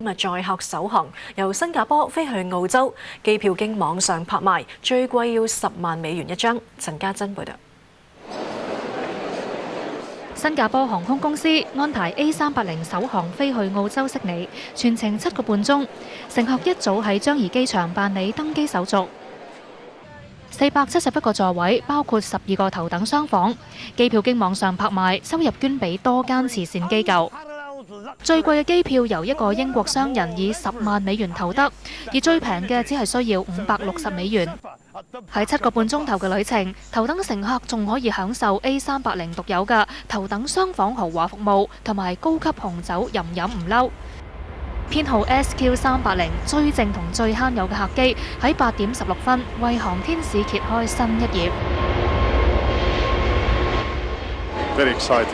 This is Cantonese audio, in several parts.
載客首航由新加坡飛去澳洲，機票經網上拍賣，最貴要10萬美元一張。陳家珍報導。新加坡航空公司安排 A380 首航飛去澳洲悉尼，全程7個半鐘，乘客一早喺樟宜機場辦理登機手續。471個座位，包括12個頭等廂房。機票經網上拍賣，收入捐俾多間慈善機構。最貴嘅機票由一個英國商人以10萬美元投得，而最平嘅只係需要560美元。喺7個半鐘頭嘅旅程，頭等乘客仲可以享受 A380 獨有嘅頭等廂房豪華服務，同埋高級紅酒任飲唔嬲。編號 SQ380 最靜同最慳油嘅客機喺8點16分為航天史揭開新一頁。Very excited.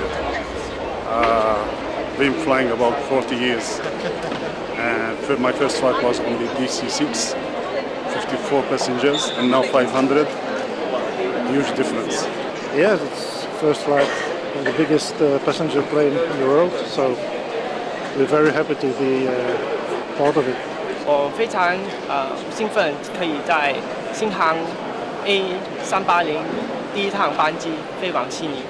Been flying about 40 years, and my first flight was on the DC-6, 54 passengers, and now 500. Huge difference. Yes, it's first flight on the biggest passenger plane in the world, so we're very happy to be part of it. 我非常興奮，可以在新航 A380 第一趟班機飛往悉尼。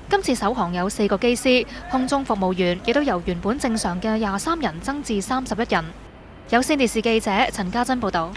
今次首航有4個機師，空中服務員亦都由原本正常嘅23人增至31人。有線電視記者陳家珍報導。